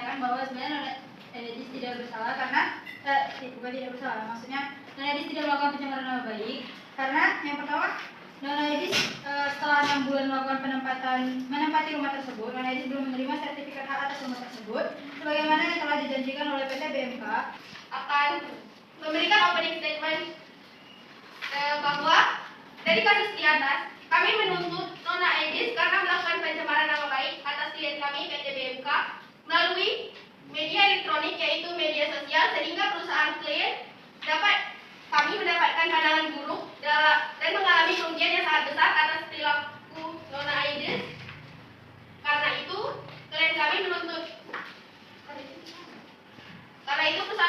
menyatakan bahwa sebenarnya non edis tidak bersalah karena bukan tidak bersalah, maksudnya non edis tidak melakukan pencemaran nama baik karena yang pertama non edis setelah 6 bulan melakukan menempati rumah tersebut, non edis belum menerima sertifikat hak atas rumah tersebut sebagaimana yang telah dijanjikan oleh PT BMK akan memberikan opening statement bahwa dari kasus di atas kami menuntut Nona Edis karena melakukan pencemaran nama baik atas klien kami PT BMK melalui media elektronik yaitu media sosial sehingga perusahaan klien kami mendapatkan pandangan buruk dan mengalami kerugian yang sangat besar atas perilaku Nona Edis. Karena itu perusahaan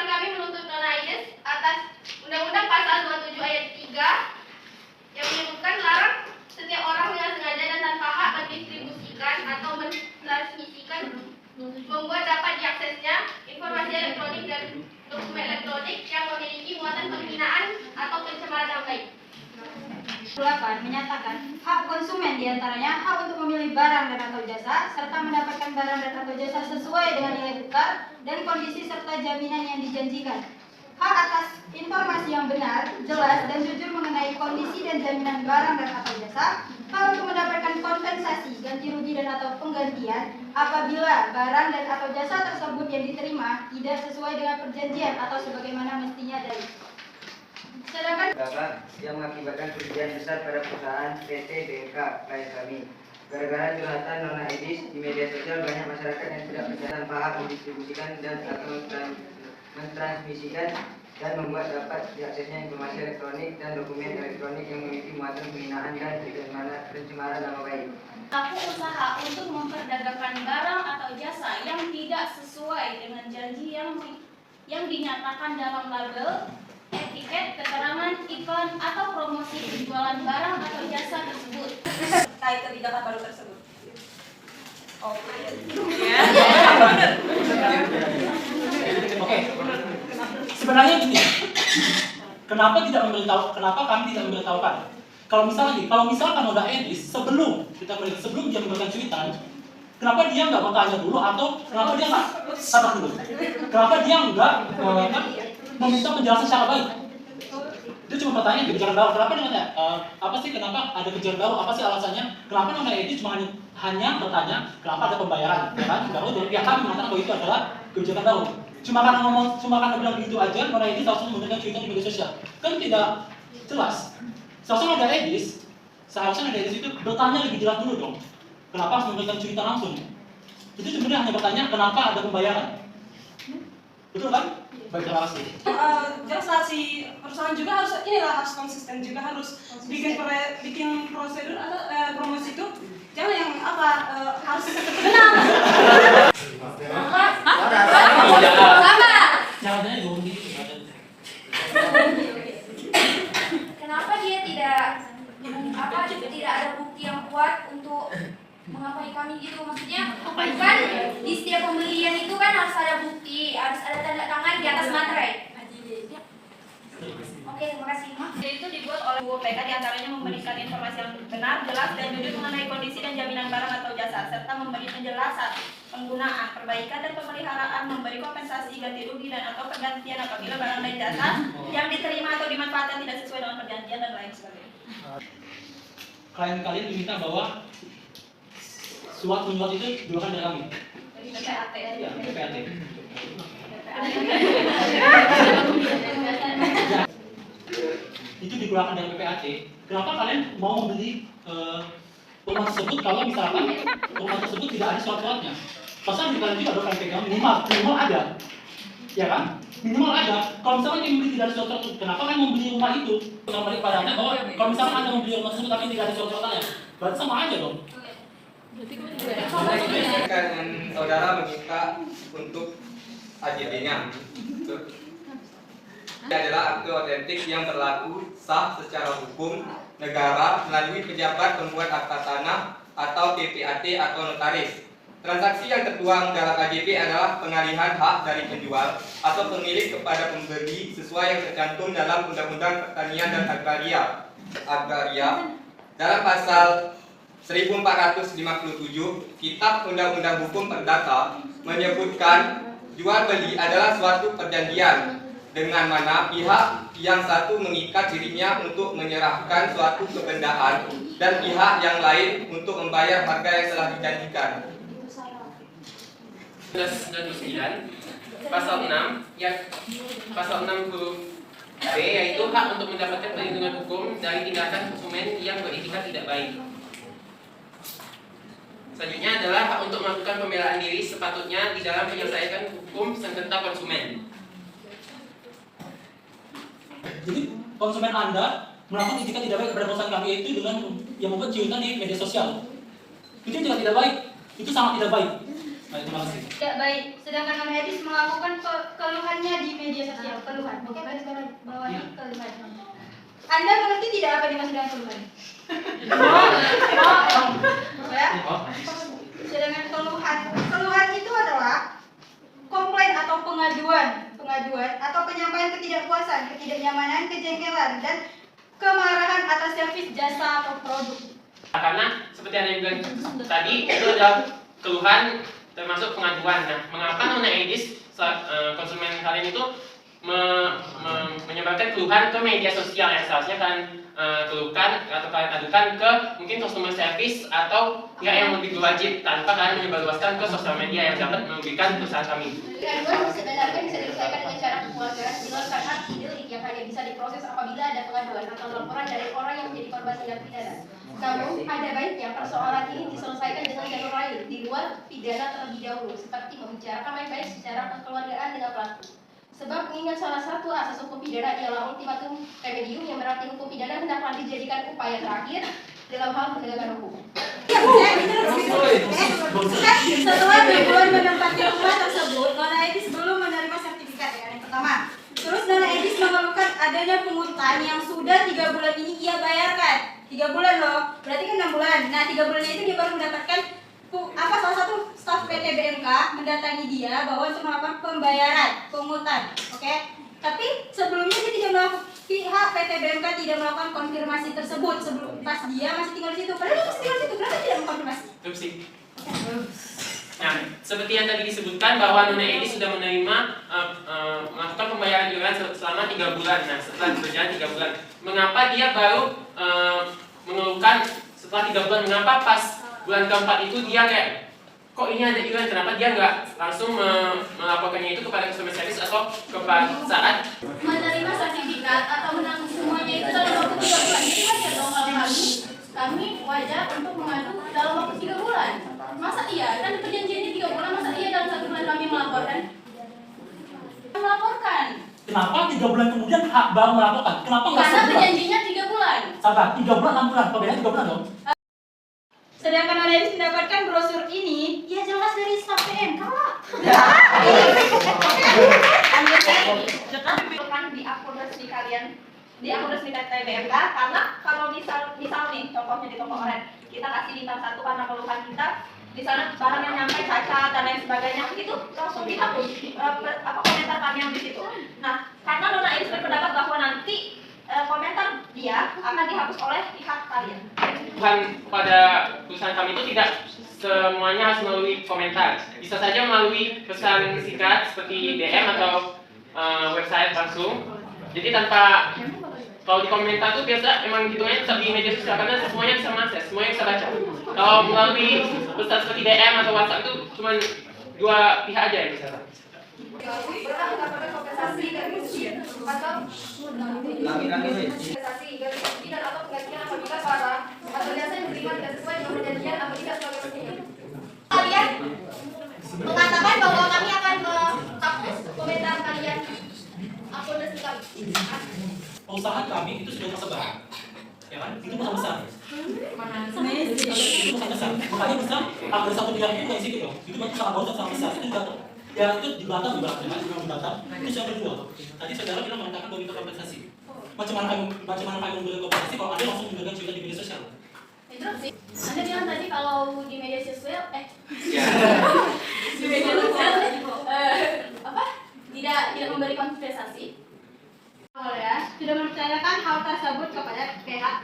kami menuntut Nona Edis atas Undang-Undang Pasal 27 Ayat 3 yang menyebutkan larang setiap orang dengan sengaja dan tanpa hak mendistribusikan atau mentransmisikan membuat dapat diaksesnya informasi elektronik dan dokumen elektronik yang memiliki muatan penghinaan atau pencemaran nama baik. 8 menyatakan hak konsumen diantaranya hak untuk memilih barang dan atau jasa serta mendapatkan barang dan atau jasa sesuai dengan nilai tukar dan kondisi serta jaminan yang dijanjikan. Hak atas informasi yang benar, jelas, dan jujur mengenai kondisi dan jaminan barang dan atau jasa. Hak untuk mendapatkan kompensasi, ganti rugi dan atau penggantian apabila barang dan atau jasa tersebut yang diterima tidak sesuai dengan perjanjian atau sebagaimana mestinya dari. Sedangkan yang mengakibatkan kerugian besar pada perusahaan PT BMK klien kami. Gara-gara curhatan Nona Edis di media sosial, banyak masyarakat yang tidak percaya tanpa hak mendistribusikan dan atau mentransmisikan dan membuat dapat diaksesnya informasi elektronik dan dokumen elektronik yang memiliki muatan penghinaan dan pencemaran nama baik. Pelaku usaha untuk memperdagangkan barang atau jasa yang tidak sesuai dengan janji yang dinyatakan dalam label, etiket, keterangan, iklan, atau promosi penjualan barang atau jasa tersebut. Terkait kebijakan baru tersebut. Oke. Sebenarnya gini, kenapa kami tidak memberitahukan? Kalau misalkan Nona Edis sebelum dia memberikan cuitan, kenapa dia nggak bertanya dulu atau kenapa dia nggak sabar dulu? Kenapa dia nggak meminta penjelasan secara baik? Dia cuma bertanya kebijakan baru. Kenapa dia nanya? Apa sih kenapa ada kebijakan baru? Apa sih alasannya? Kenapa Nona Edis cuma hanya bertanya kenapa ada pembayaran? Ya kan? Baru pihak kami mengatakan bahwa itu adalah kebijakan baru. Cuma karena bilang begitu aja, Nona Edis langsung memberikan cuitan di media sosial. Kan tidak jelas. Seharusnya Nona Edis itu bertanya lebih jelas dulu dong. Kenapa harus memberikan cuitan langsung? Itu sebenarnya hanya bertanya kenapa ada pembayaran. Betul kan? Baik, terima kasih. Jelas si perusahaan juga harus konsisten juga, harus bikin prosedur atau promosi itu jangan yang harus benar. Kenapa dia tidak ada bukti yang kuat untuk mengapain kami gitu? Maksudnya kan di setiap pembelian itu kan harus ada bukti, harus ada tanda tangan di atas materai. Oke, terima kasih. Itu dibuat oleh UPK diantaranya memberikan informasi yang benar, jelas, dan jujur mengenai kondisi dan jaminan barang atau jasa, serta memberi penjelasan penggunaan, perbaikan, dan pemeliharaan, memberi kompensasi, ganti rugi, dan atau pergantian apabila barang dan jasa yang diterima atau dimanfaatkan tidak sesuai dengan perjanjian dan lain sebagainya. Klien kalian diminta bahwa surat menyurat itu dikeluarkan dari kami. Dari PPAT. Ya, PPAT. Itu dikeluarkan dari PPAT. Kenapa kalian mau membeli rumah tersebut kalau misalkan rumah tersebut tidak ada surat-suratnya? Pasal di kalian juga ada pegang minimal ada, ya kan? Minimal ada. Kalau misalkan yang membeli tidak ada surat-surat, kenapa kalian membeli rumah itu? Kembali kepada anda bahwa kalau misalkan anda membeli rumah tersebut tapi tidak ada surat-suratnya, berarti sama aja dong. Kan saudara meminta untuk AJB-nya. Ini adalah akte otentik yang berlaku sah secara hukum negara melalui pejabat pembuat akta tanah atau PPAT atau notaris. Transaksi yang tertuang dalam AJB adalah pengalihan hak dari penjual atau pemilik kepada pembeli sesuai yang tercantum dalam Undang-Undang Pertanian dan Agraria dalam pasal 1 1457 Kitab Undang-Undang Hukum Perdata menyebutkan jual beli adalah suatu perjanjian dengan mana pihak yang satu mengikat dirinya untuk menyerahkan suatu kebendaan dan pihak yang lain untuk membayar harga yang telah dijanjikan. 1999 pasal 6 pasal 6 huruf B yaitu hak untuk mendapatkan perlindungan hukum dari tindakan konsumen yang beretikat tidak baik. Selanjutnya adalah hak untuk melakukan pembelaan diri sepatutnya di dalam menyelesaikan hukum sengketa konsumen. Jadi konsumen Anda melakukan etikat tidak baik kepada perusahaan kami itu dengan yang membuat cuitan di media sosial. Itu juga tidak baik. Itu sangat tidak baik. Baik, terima kasih. Tidak baik. Sedangkan Nona Edis melakukan keluhannya di media sosial. Keluhan. Oke, garis bawahnya keluhan. Anda mengerti tidak apa dimaksud dengan keluhan? Ya? Sedangkan keluhan itu adalah komplain atau pengaduan atau penyampaian ketidakpuasan, ketidaknyamanan, kejengkelan dan kemarahan atas servis, jasa atau produk. Karena seperti yang bilang tadi itu adalah keluhan termasuk pengaduan. Nah, mengapa Nona Edis konsumen kalian itu menyebarkan keluhan ke media sosial yang seharusnya kalian keluhkan atau kalian adukan ke mungkin customer service atau pihak yang lebih berwajib tanpa kalian menyebarluaskan ke sosial media yang dapat merugikan perusahaan kami. Pengaduan sebenarnya bisa diselesaikan dengan cara pembelajaran jelas karena delik yang hanya bisa diproses apabila ada pengaduan atau laporan dari orang yang menjadi korban tindak pidana. Namun, ada baiknya persoalan ini diselesaikan dengan jalur lain di luar pidana terlebih dahulu, seperti membicarakan baik-baik secara kekeluargaan dengan pelaku. Sebab mengingat salah satu asas hukum pidana ialah ultimatum remedium yang berarti hukum pidana hendaklah dijadikan upaya terakhir dalam hal penegakan hukum. Setelah 2 bulan menempati rumah tersebut, Nona Edis belum menerima sertifikat ya, yang pertama. Terus Nona Edis mengeluhkan adanya pungutan yang sudah 3 bulan ini ia bayarkan. 3 bulan loh, berarti kan 6 bulan. Nah, 3 bulan itu dia baru mendapatkan salah satu staf PT BMK mendatangi dia bahwa untuk melakukan pembayaran pungutan, oke? Tapi sebelumnya dia tidak melakukan, pihak PT BMK tidak melakukan konfirmasi tersebut sebelum pas dia masih tinggal di situ. Padahal dia masih tinggal di situ, kenapa tidak mengkonfirmasi? Nah, seperti yang tadi disebutkan bahwa Nona Edis sudah menerima melakukan pembayaran iuran selama 3 bulan. Nah, setelah berjalan 3 bulan, mengapa dia baru mengeluhkan setelah 3 bulan? Mengapa pas bulan keempat itu dia kayak kok ini ada iuran? Kenapa dia nggak langsung melaporkannya itu kepada customer service atau kepada saat Menerima sertifikat atau menanggung semuanya itu dalam waktu 3 bulan. Jadi wajar dong kalau kami wajar untuk mengadu dalam waktu 3 bulan. Masa iya? Kan perjanjiannya 3 bulan, masa iya dalam 1 bulan kami melaporkan? Melaporkan. Kenapa 3 bulan kemudian baru melaporkan? Kenapa nggak Karena sebulan? perjanjiannya 3 bulan. Sabar, 3 bulan, 6 bulan, pembedaan 3 bulan dong. Sedangkan Nona Edis mendapatkan brosur ini, ya jelas dari staf PMK. Bukan di akun resmi kalian, di akun resmi PT BMK, karena kalau misal nih contohnya di toko oren kita kasih bintang 1 karena keluhan kita di sana barang yang nyampe cacat dan lain sebagainya itu langsung dihapus komentar kami yang di situ. Nah, karena Nona Edis berpendapat bahwa nanti komentar dia akan dihapus oleh pihak kalian. Tuhan pada perusahaan kami itu tidak semuanya harus melalui komentar. Bisa saja melalui pesan singkat seperti DM atau website langsung. Jadi tanpa kalau di komentar tuh biasa emang hitungannya tetap di media sosial karena semuanya bisa mengakses, semuanya bisa baca. Kalau melalui pesan seperti DM atau WhatsApp itu cuma 2 pihak aja yang bisa. Berhak mendapatkan kompensasi dari kerugian atau kompensasi dari kerugian atau penggantian apabila barang atau jasa yang diterima tidak sesuai dengan perjanjian atau tidak sebagai berikut. Kalian mengatakan bahwa kami akan menghapus komentar kalian akun resmi kami. Perusahaan kami itu sudah tersebar, ya kan? Itu perusahaan besar. Itu perusahaan besar. Makanya bisa ada 1 miliar itu di situ dong. Itu berarti sangat bagus, sangat besar. Itu juga ya itu di Batam juga, ya kan? Di Batam. Itu yang kedua. Tadi saudara bilang mengatakan bahwa itu kompensasi. Macam mana kamu memberikan kompensasi kalau ada langsung memberikan cerita di media sosial? Anda bilang tadi kalau di media sosial, di media sosial tidak memberi kompensasi. Ya, sudah mempercayakan hal tersebut kepada pihak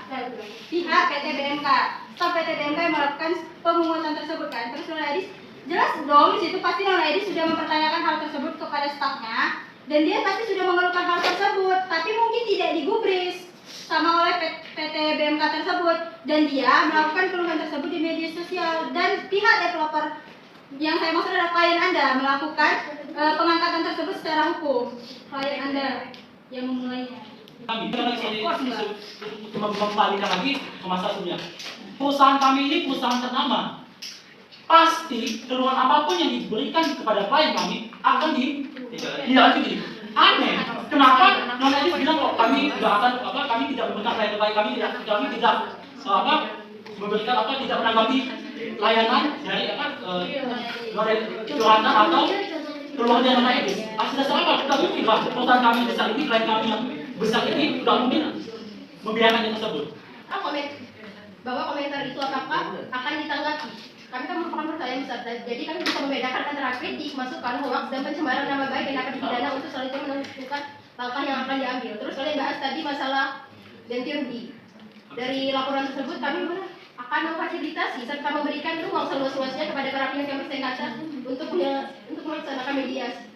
PT BMK. Staf PT BMK yang melakukan pemungutan tersebut kan. Terus Nona Edis jelas dong di situ pasti Nona Edis sudah mempertanyakan hal tersebut kepada stafnya dan dia pasti sudah mengeluhkan hal tersebut, tapi mungkin tidak digubris sama oleh PT BMK tersebut dan dia melakukan keluhan tersebut di media sosial dan pihak developer yang saya maksud adalah klien Anda melakukan pengangkatan tersebut secara hukum. Klien Anda yang memulainya. Kami membalikan lagi ke masa sebelumnya. Perusahaan kami ini perusahaan ternama. Pasti keluhan apapun yang diberikan kepada klien kami akan dilanjuti. Aneh, kenapa Nona Edis bilang kok kami tidak akan kami tidak memberikan klien terbaik, kami tidak memberikan tidak menanggapi layanan dari curhatan atau keluarga Nona Edis. Asal apa? Tidak mungkin lah perusahaan kami besar ini, klien kami yang besar ini tidak mungkin membiarkan yang tersebut. Bahwa komentar itu apakah akan ditanggapi. Kami kan merupakan perusahaan yang besar, jadi kami bisa membedakan antara kritik, masukan, hoax, dan pencemaran nama baik yang akan dipidana untuk selanjutnya menentukan langkah yang akan diambil. Terus kalian bahas tadi masalah ganti rugi. Dari laporan tersebut kami akan memfasilitasi serta memberikan ruang seluas-luasnya kepada para pihak yang bersengketa untuk melaksanakan mediasi.